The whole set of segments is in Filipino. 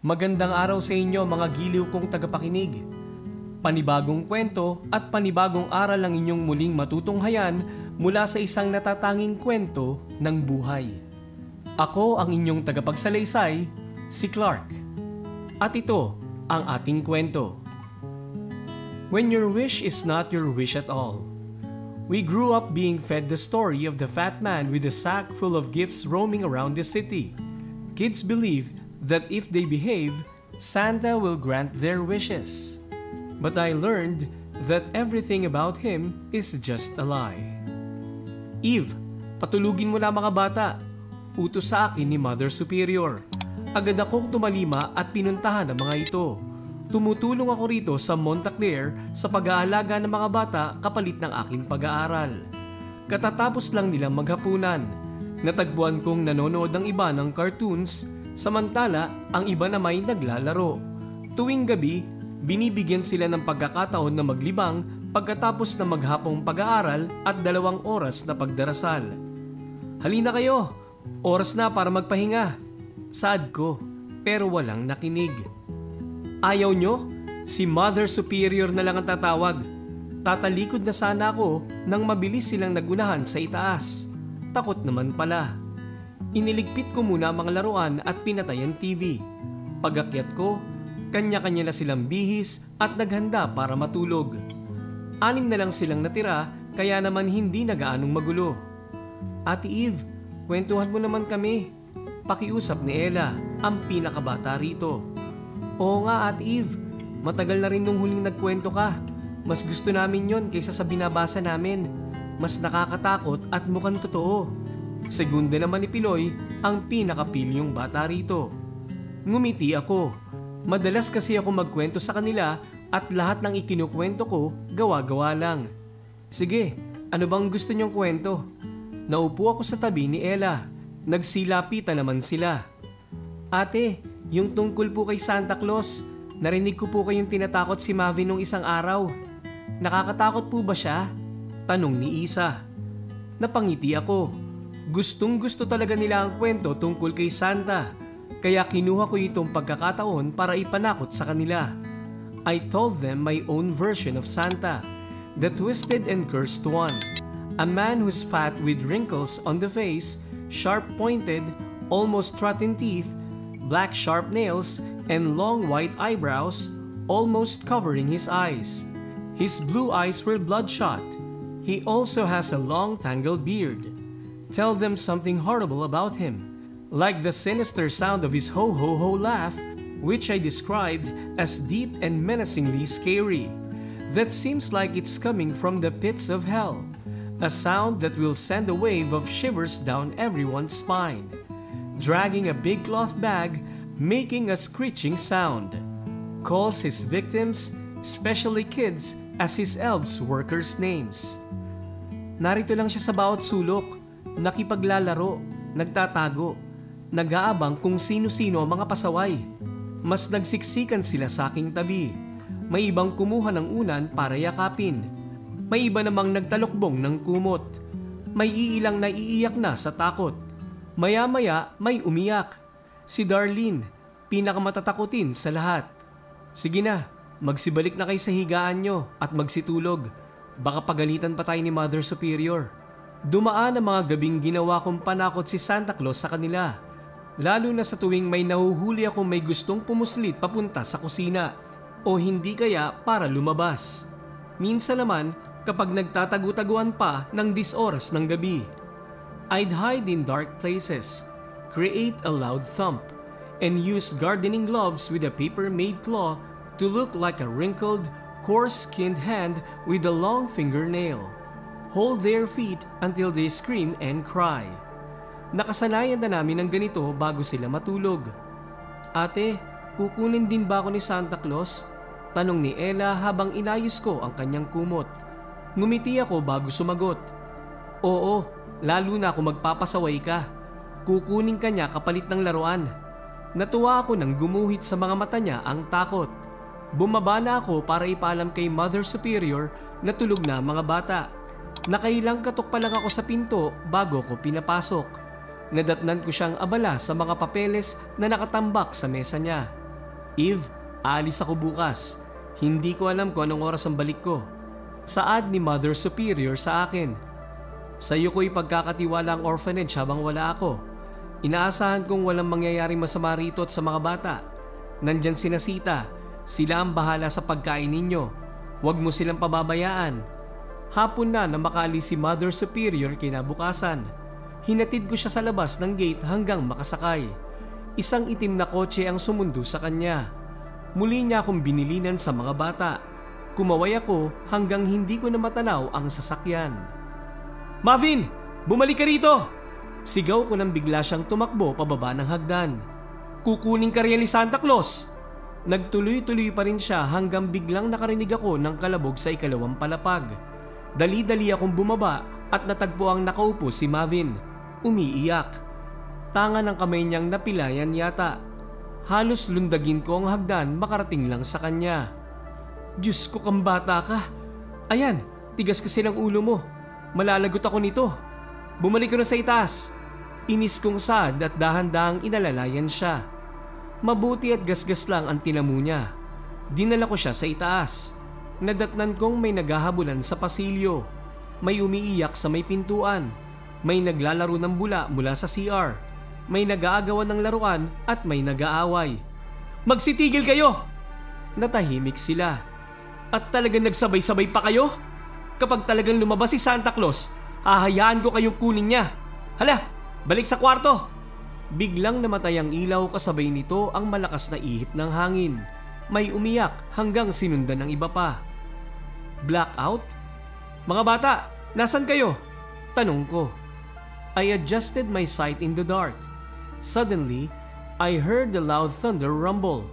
Magandang araw sa inyo mga giliw kong tagapakinig. Panibagong kwento at panibagong aral ang inyong muling matutunghayan mula sa isang natatanging kwento ng buhay. Ako ang inyong tagapagsalaysay, si Clark. At ito ang ating kwento. When your wish is not your wish at all. We grew up being fed the story of the fat man with a sack full of gifts roaming around the city. Kids believed that if they behave, Santa will grant their wishes. But I learned that everything about him is just a lie. Eve, patulugin mo na mga bata. Utos sa akin ni Mother Superior. Agad akong tumalima at pinuntahan ang mga ito. Tumutulong ako rito sa Montclair sa pag-aalaga ng mga bata kapalit ng aking pag-aaral. Katatapos lang nilang maghapunan. Natagpuan kong nanonood ng iba ng cartoons, samantala ang iba na may naglalaro. Tuwing gabi, binibigyan sila ng pagkakataon na maglibang pagkatapos na maghapong pag-aaral at 2 oras na pagdarasal. Halina kayo, oras na para magpahinga. Saad ko, pero walang nakinig. Ayaw nyo? Si Mother Superior na lang ang tatawag. Tatalikod na sana ako nang mabilis silang nagunahan sa itaas. Takot naman pala. Iniligpit ko muna ang mga laruan at pinatay ang TV. Pag-akyat ko, kanya-kanya na silang bihis at naghanda para matulog. 6 na lang silang natira kaya naman hindi na gaanong magulo. Ate Eve, kwentuhan mo naman kami. Pakiusap ni Ella, ang pinakabata rito. Oo nga Ate Eve, matagal na rin nung huling nagkwento ka. Mas gusto namin yon kaysa sa binabasa namin. Mas nakakatakot at mukhang totoo. Segunda naman ni Piloy, ang pinakapilyong bata rito. Ngumiti ako. Madalas kasi ako magkwento sa kanila at lahat ng ikinukwento ko, gawa-gawa lang. Sige, ano bang gusto niyong kwento? Naupo ako sa tabi ni Ella. Nagsilapitan naman sila. Ate, yung tungkol po kay Santa Claus, narinig ko po kayong tinatakot si Mavi nung isang araw. Nakakatakot po ba siya? Tanong ni Isa. Napangiti ako. Gustong-gusto talaga nila ang kwento tungkol kay Santa. Kaya kinuha ko itong pagkakataon para ipanakot sa kanila. I told them my own version of Santa, the twisted and cursed one. A man who's fat with wrinkles on the face, sharp-pointed, almost rotten teeth, black sharp nails, and long white eyebrows, almost covering his eyes. His blue eyes were bloodshot. He also has a long tangled beard. Tell them something horrible about him, like the sinister sound of his ho-ho-ho laugh, which I described as deep and menacingly scary. That seems like it's coming from the pits of hell, a sound that will send a wave of shivers down everyone's spine. Dragging a big cloth bag, making a screeching sound. Calls his victims, especially kids, as his elves workers' names. Narito lang siya sa bawat sulok, nakipaglalaro, nagtatago, nag-aabang kung sino-sino ang mga pasaway. Mas nagsiksikan sila sa aking tabi. May ibang kumuha ng unan para yakapin. May iba namang nagtalokbong ng kumot. May iilang naiiyak na sa takot. Maya-maya may umiyak. Si Darlene, pinakamatatakutin sa lahat. Sige na, magsibalik na kayo sa higaan nyo at magsitulog. Baka pagalitan pa tayo ni Mother Superior. Dumaan ang mga gabing ginawa kong panakot si Santa Claus sa kanila. Lalo na sa tuwing may nahuhuli akong may gustong pumuslit papunta sa kusina o hindi kaya para lumabas. Minsan naman kapag nagtatagu-taguan pa ng 10 oras ng gabi. I'd hide in dark places, create a loud thump, and use gardening gloves with a paper-made claw to look like a wrinkled, coarse-skinned hand with a long fingernail. Hold their feet until they scream and cry. Nakasanayan na namin ng ganito bago sila matulog. Ate, kukunin din ba ako ni Santa Claus? Tanong ni Ella habang inayos ko ang kanyang kumot. Ngumiti ako bago sumagot. Oo, lalo na kung magpapasaway ka. Kukunin ka niya kapalit ng laruan. Natuwa ako nang gumuhit sa mga mata niya ang takot. Bumaba na ako para ipaalam kay Mother Superior na tulog na ang mga bata. Nakailang katok pa lang ako sa pinto bago ko pinapasok. Nadatnan ko siyang abala sa mga papeles na nakatambak sa mesa niya. Eve, aalis ako bukas. Hindi ko alam kung anong oras ang balik ko. Saad ni Mother Superior sa akin. Sa iyo ko ipagkakatiwala ang orphanage habang wala ako. Inaasahan kong walang mangyayaring masama rito at sa mga bata. Nandyan sina Sita. Sila ang bahala sa pagkain ninyo. Huwag mo silang pababayaan. Hapon na makaalis si Mother Superior kinabukasan. Hinatid ko siya sa labas ng gate hanggang makasakay. Isang itim na kotse ang sumundo sa kanya. Muli niya akong binilinan sa mga bata. Kumaway ako hanggang hindi ko na matanaw ang sasakyan. "Marvin! Bumalik ka rito!" Sigaw ko nang bigla siyang tumakbo pababa ng hagdan. "Kukunin ka riyan ni Santa Claus!" Nagtuloy-tuloy pa rin siya hanggang biglang nakarinig ako ng kalabog sa ikalawang palapag. Dali-dali akong bumaba at natagpo ang nakaupo si Marvin. Umiiyak. Tanga ng kamay niyang napilayan yata. Halos lundagin ko ang hagdan makarating lang sa kanya. "Diyos ko, kang bata ka. Ayan, tigas kasi ng ulo mo. Malalagot ako nito. Bumalik ko na sa itaas." Inis kong sad at dahan-dahang inalalayan siya. Mabuti at gasgas lang ang tinamo niya. Dinala ko siya sa itaas. Nadatnan kong may naghahabulan sa pasilyo. May umiiyak sa may pintuan. May naglalaro ng bula mula sa CR. May nag-aagawan ng laruan at may nag-aaway. "Magsitigil kayo!" Natahimik sila. "At talagang nagsabay-sabay pa kayo? Kapag talagang lumabas si Santa Claus, hahayaan ko kayong kunin niya. Hala, balik sa kwarto!" Biglang namatay ang ilaw kasabay nito ang malakas na ihip ng hangin. May umiyak hanggang sinundan ng iba pa. "Blackout? Mga bata, nasan kayo?" Tanong ko. I adjusted my sight in the dark. Suddenly, I heard the loud thunder rumble,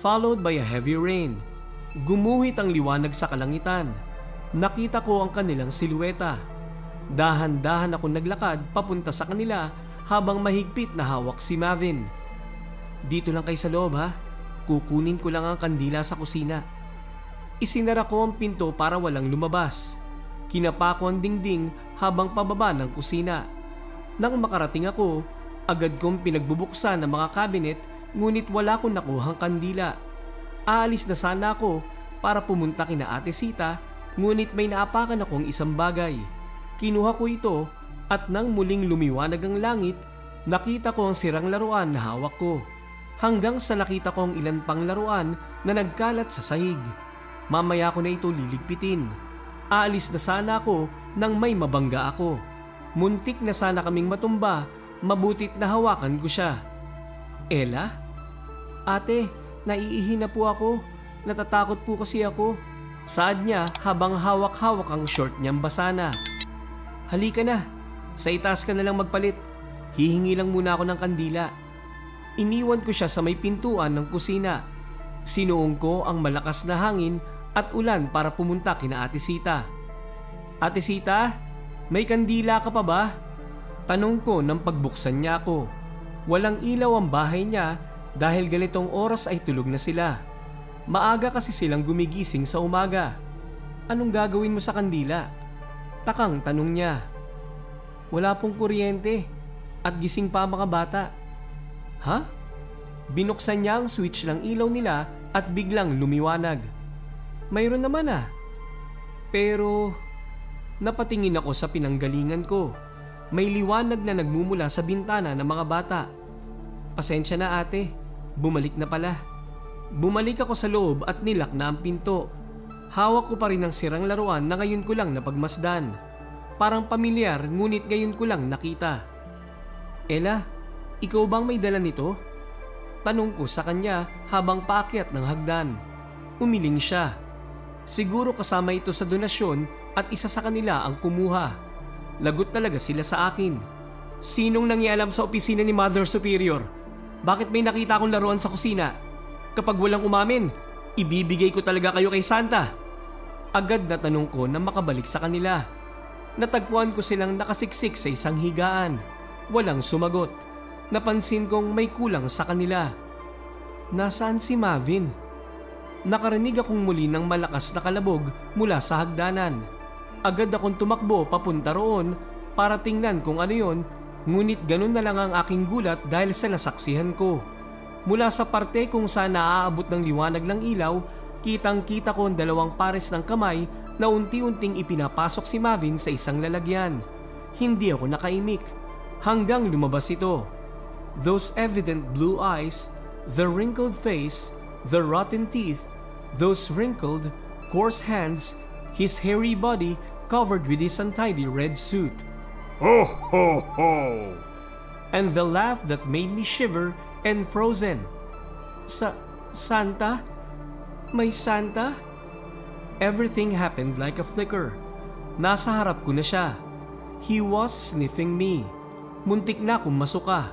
followed by a heavy rain. Gumuhit ang liwanag sa kalangitan. Nakita ko ang kanilang silueta. Dahan-dahan ako naglakad papunta sa kanila habang mahigpit na hawak si Marvin. "Dito lang kayo sa loob, ha? Kukunin ko lang ang kandila sa kusina." Isinara ko ang pinto para walang lumabas. Kinapa ko ang dingding habang pababa ng kusina. Nang makarating ako, agad kong pinagbubuksan ang mga cabinet ngunit wala akong nakuhang kandila. Aalis na sana ako para pumunta kina Ate Sita ngunit may naapakan akong isang bagay. Kinuha ko ito at nang muling lumiwanag ang langit, nakita ko ang sirang laruan na hawak ko. Hanggang sa nakita ko ang ilan pang laruan na nagkalat sa sahig. Mamaya ko na ito liligpitin. Aalis na sana ako nang may mabangga ako. Muntik na sana kaming matumba, mabutit na hawakan ko siya. "Ella? Ate, naiihi na po ako. Natatakot po kasi ako." Saad niya habang hawak-hawak ang short niyang basana. "Halika na. Sa itaas ka na lang magpalit. Hihingi lang muna ako ng kandila." Iniwan ko siya sa may pintuan ng kusina. Sinuong ko ang malakas na hangin at ulan para pumunta kina Ate Sita. "Ate Sita, may kandila ka pa ba?" Tanong ko nang pagbuksan niya ako. Walang ilaw ang bahay niya dahil ganitong oras ay tulog na sila. Maaga kasi silang gumigising sa umaga. "Anong gagawin mo sa kandila?" Takang tanong niya. "Wala pong kuryente at gising pa ang mga bata." "Ha?" Binuksan niya ang switch ng ilaw nila at biglang lumiwanag. "Mayroon naman ah." Pero napatingin ako sa pinanggalingan ko. May liwanag na nagmumula sa bintana ng mga bata. "Pasensya na ate, bumalik na pala." Bumalik ako sa loob at nilak na ang pinto. Hawak ko pa rin ang sirang laruan na ngayon ko lang napagmasdan. Parang pamilyar ngunit ngayon ko lang nakita. "Ella, ikaw bang may dala nito?" Tanong ko sa kanya habang paakyat ng hagdan. Umiling siya. Siguro kasama ito sa donasyon at isa sa kanila ang kumuha. Lagot talaga sila sa akin. "Sinong nangialam sa opisina ni Mother Superior? Bakit may nakita akong laruan sa kusina? Kapag walang umamin, ibibigay ko talaga kayo kay Santa." Agad na tanong ko na makabalik sa kanila. Natagpuan ko silang nakasiksik sa isang higaan. Walang sumagot. Napansin kong may kulang sa kanila. Nasaan si Marvin? Nakarinig akong muli ng malakas na kalabog mula sa hagdanan. Agad akong tumakbo papunta roon para tingnan kung ano yon, ngunit ganun na lang ang aking gulat dahil sa nasaksihan ko. Mula sa parte kung saan naaabot ng liwanag ng ilaw, kitang-kita ko ang dalawang pares ng kamay na unti-unting ipinapasok si Mavin sa isang lalagyan. Hindi ako nakaimik hanggang lumabas ito. Those evident blue eyes, the wrinkled face, the rotten teeth, those wrinkled, coarse hands, his hairy body covered with his untidy red suit. Ho ho ho! And the laugh that made me shiver and frozen. Santa? May Santa? Everything happened like a flicker. Nasa harap ko na siya. He was sniffing me. Muntik na akong masuka.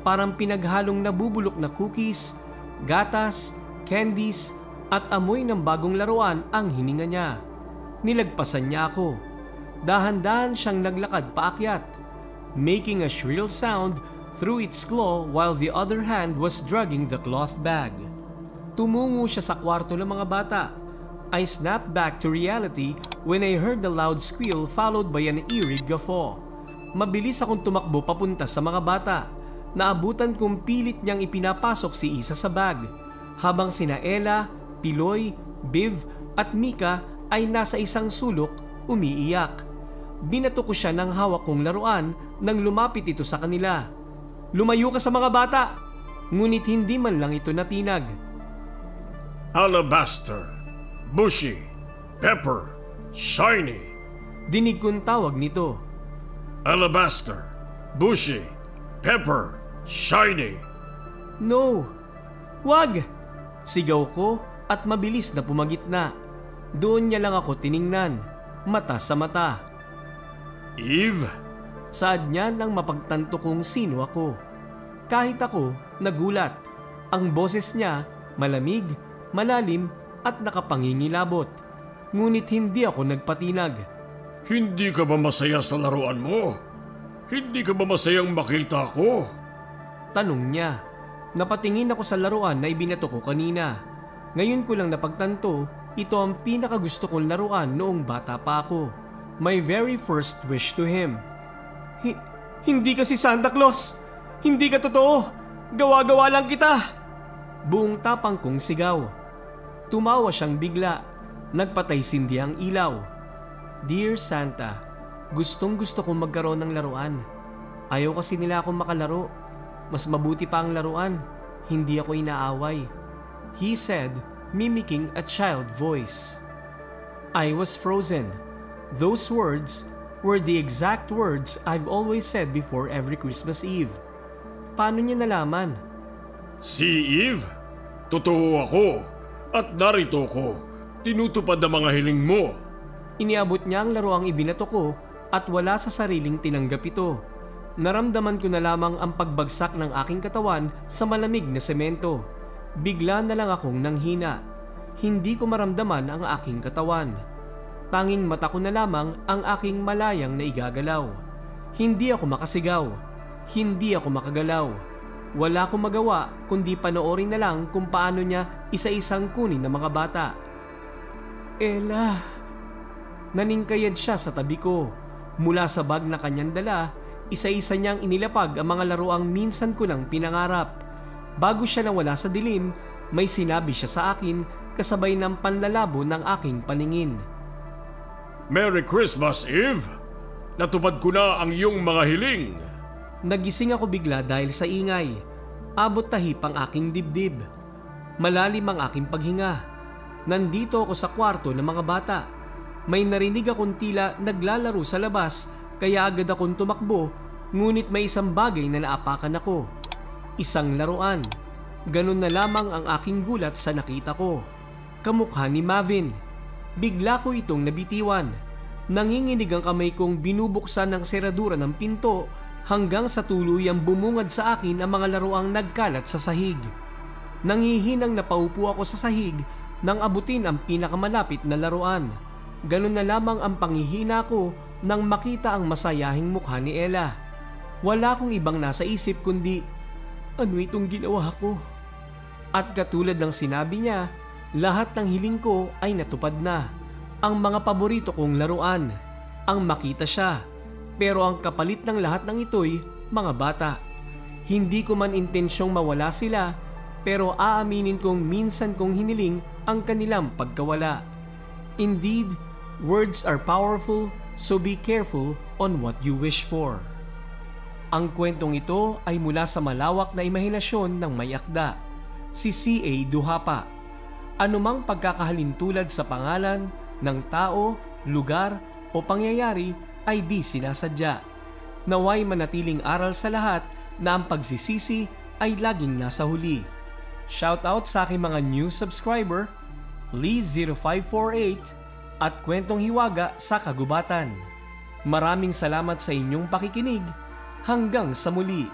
Parang pinaghalong nabubulok na cookies, gatas, candies, at amoy ng bagong laruan ang hininga niya. Nilagpasan niya ako. Dahan-dahan siyang naglakad paakyat, making a shrill sound through its claw while the other hand was dragging the cloth bag. Tumungo siya sa kwarto ng mga bata. I snapped back to reality when I heard the loud squeal followed by an eerie guffaw. Mabilis akong tumakbo papunta sa mga bata. Naabutan kong pilit niyang ipinapasok si Isa sa bag, habang sina Ella, Piloy, Biv at Mika ay nasa isang sulok umiiyak. Binato ko siya ng hawak kong laruan nang lumapit ito sa kanila. Lumayo ka sa mga bata! Ngunit hindi man lang ito natinag. Alabaster, bushy, pepper, shiny. Dinig kong tawag nito. Alabaster, bushy, pepper, shiny. No! Wag! Sigaw ko at mabilis na pumagitna. Doon niya lang ako tiningnan, mata sa mata. Eve? Saad niya nang mapagtanto kong sino ako. Kahit ako, nagulat. Ang boses niya, malamig, malalim at nakapangingilabot. Ngunit hindi ako nagpatinag. Hindi ka ba masaya sa laruan mo? Hindi ka ba masayang makita ko? Tanong niya. Napatingin ako sa laruan na ibinato ko kanina. Ngayon ko lang napagtanto, ito ang pinakagusto kong laruan noong bata pa ako. My very first wish to him. Hindi ka si Santa Claus! Hindi ka totoo! Gawa-gawa lang kita! Buong tapang kong sigaw. Tumawa siyang bigla. Nagpatay-sindi ang ilaw. Dear Santa, gustong-gusto kong magkaroon ng laruan. Ayaw kasi nila akong makalaro. Mas mabuti pa ang laruan. Hindi ako inaaway. He said, mimicking a child voice. I was frozen. Those words were the exact words I've always said before every Christmas Eve. Paano niya nalaman? Si Eve? Totoo ako. At narito ko. Tinutupad ang mga hiling mo. Iniabot niya ang laruang ibinato ko at wala sa sariling tinanggap ito. Naramdaman ko na lamang ang pagbagsak ng aking katawan sa malamig na semento. Bigla na lang akong nanghina. Hindi ko maramdaman ang aking katawan. Tanging mata ko na lamang ang aking malayang na igagalaw. Hindi ako makasigaw. Hindi ako makagalaw. Wala akong magawa kundi panoorin na lang kung paano niya isa-isang kunin ng mga bata. Ella. Naningkayad siya sa tabi ko. Mula sa bag na kanyang dala, isa-isa niyang inilapag ang mga laruang minsan ko nang pinangarap. Bago siya nawala sa dilim, may sinabi siya sa akin kasabay ng panlalabo ng aking paningin. Merry Christmas, Eve! Natupad ko na ang iyong mga hiling. Nagising ako bigla dahil sa ingay. Abot tahip ang aking dibdib. Malalim ang aking paghinga. Nandito ako sa kwarto ng mga bata. May narinig akong tila naglalaro sa labas kaya agad akong tumakbo, ngunit may isang bagay na naapakan ako. Isang laruan. Ganun na lamang ang aking gulat sa nakita ko. Kamukha ni Mavin. Bigla ko itong nabitiwan. Nanginginig ang kamay kong binubuksan ng seradura ng pinto hanggang sa tuluyang bumungad sa akin ang mga laruang nagkalat sa sahig. Nangihinang napaupo ako sa sahig nang abutin ang pinakamalapit na laruan. Ganun na lamang ang panghihina ko nang makita ang masayahing mukha ni Ella. Wala akong ibang nasa isip kundi, ano itong ginawa ko? At katulad ng sinabi niya, lahat ng hiling ko ay natupad na. Ang mga paborito kong laruan, ang makita siya. Pero ang kapalit ng lahat ng ito'y mga bata. Hindi ko man intensyong mawala sila, pero aaminin kong minsan kong hiniling ang kanilang pagkawala. Indeed, words are powerful, so be careful on what you wish for. Ang kwentong ito ay mula sa malawak na imahinasyon ng may akda, si C.A. Duhapa. Anumang pagkakahalintulad sa pangalan ng tao, lugar o pangyayari ay di sinasadya. Naway manatiling aral sa lahat na ang pagsisisi ay laging nasa huli. Shoutout sa aking mga new subscriber, Lee0548 at Kwentong Hiwaga sa Kagubatan. Maraming salamat sa inyong pakikinig. Hanggang sa muli.